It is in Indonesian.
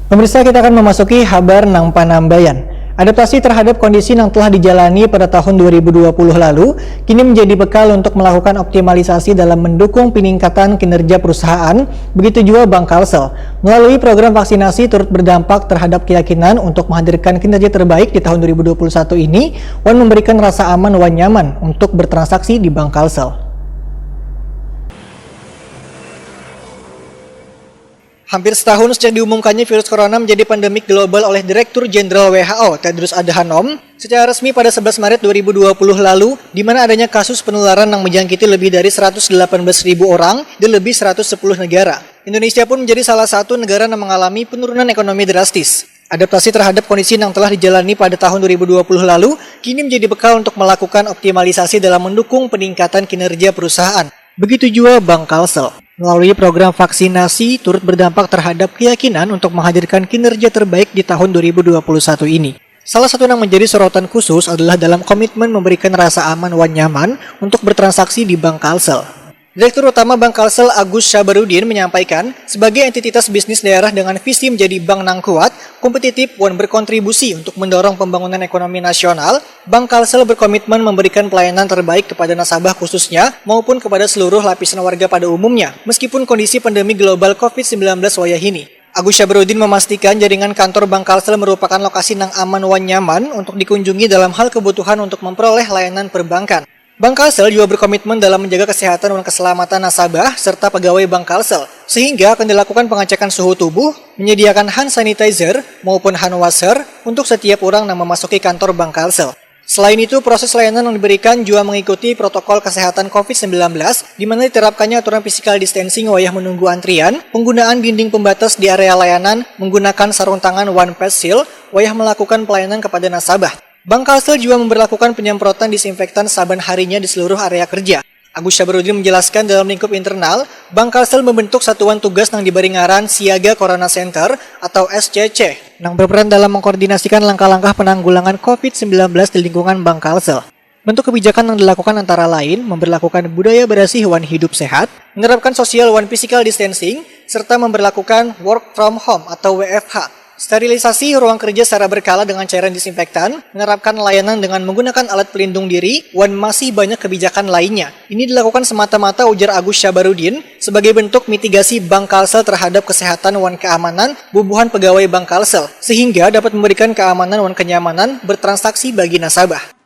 Pemirsa, kita akan memasuki kabar Nang Panambayan. Adaptasi terhadap kondisi yang telah dijalani pada tahun 2020 lalu kini menjadi bekal untuk melakukan optimalisasi dalam mendukung peningkatan kinerja perusahaan. Begitu juga Bank Kalsel. Melalui program vaksinasi turut berdampak terhadap keyakinan untuk menghadirkan kinerja terbaik di tahun 2021 ini, Wan memberikan rasa aman wan nyaman untuk bertransaksi di Bank Kalsel. Hampir setahun sejak diumumkannya virus corona menjadi pandemik global oleh Direktur Jenderal WHO, Tedros Adhanom, secara resmi pada 11 Maret 2020 lalu, di mana adanya kasus penularan yang menjangkiti lebih dari 118.000 orang di lebih 110 negara. Indonesia pun menjadi salah satu negara yang mengalami penurunan ekonomi drastis. Adaptasi terhadap kondisi yang telah dijalani pada tahun 2020 lalu, kini menjadi bekal untuk melakukan optimalisasi dalam mendukung peningkatan kinerja perusahaan. Begitu juga Bank Kalsel. Melalui program vaksinasi turut berdampak terhadap keyakinan untuk menghadirkan kinerja terbaik di tahun 2021 ini. Salah satu yang menjadi sorotan khusus adalah dalam komitmen memberikan rasa aman wan nyaman untuk bertransaksi di Bank Kalsel. Direktur Utama Bank Kalsel Agus Syabarudin menyampaikan, sebagai entitas bisnis daerah dengan visi menjadi bank nang kuat, kompetitif, dan berkontribusi untuk mendorong pembangunan ekonomi nasional, Bank Kalsel berkomitmen memberikan pelayanan terbaik kepada nasabah khususnya maupun kepada seluruh lapisan warga pada umumnya, meskipun kondisi pandemi global COVID-19 wayah ini. Agus Syabarudin memastikan jaringan kantor Bank Kalsel merupakan lokasi nang aman wan nyaman untuk dikunjungi dalam hal kebutuhan untuk memperoleh layanan perbankan. Bank Kalsel juga berkomitmen dalam menjaga kesehatan dan keselamatan nasabah serta pegawai Bank Kalsel, sehingga akan dilakukan pengecekan suhu tubuh, menyediakan hand sanitizer maupun hand washer untuk setiap orang yang memasuki kantor Bank Kalsel. Selain itu, proses layanan yang diberikan juga mengikuti protokol kesehatan COVID-19, di mana diterapkannya aturan physical distancing wayah menunggu antrian, penggunaan dinding pembatas di area layanan, menggunakan sarung tangan One Face Shield, wayah melakukan pelayanan kepada nasabah. Bank Kalsel juga memberlakukan penyemprotan disinfektan saban harinya di seluruh area kerja. Agus Syabarudin menjelaskan dalam lingkup internal, Bank Kalsel membentuk satuan tugas yang diberi ngaran Siaga Corona Center atau SCC, yang berperan dalam mengkoordinasikan langkah-langkah penanggulangan COVID-19 di lingkungan Bank Kalsel. Bentuk kebijakan yang dilakukan antara lain memberlakukan budaya berasih wan hidup sehat, menerapkan social wan physical distancing, serta memberlakukan work from home atau WFH. Sterilisasi ruang kerja secara berkala dengan cairan disinfektan, menerapkan layanan dengan menggunakan alat pelindung diri, dan masih banyak kebijakan lainnya. Ini dilakukan semata-mata, ujar Agus Syabarudin, sebagai bentuk mitigasi Bank Kalsel terhadap kesehatan dan keamanan bubuhan pegawai Bank Kalsel, sehingga dapat memberikan keamanan dan kenyamanan bertransaksi bagi nasabah.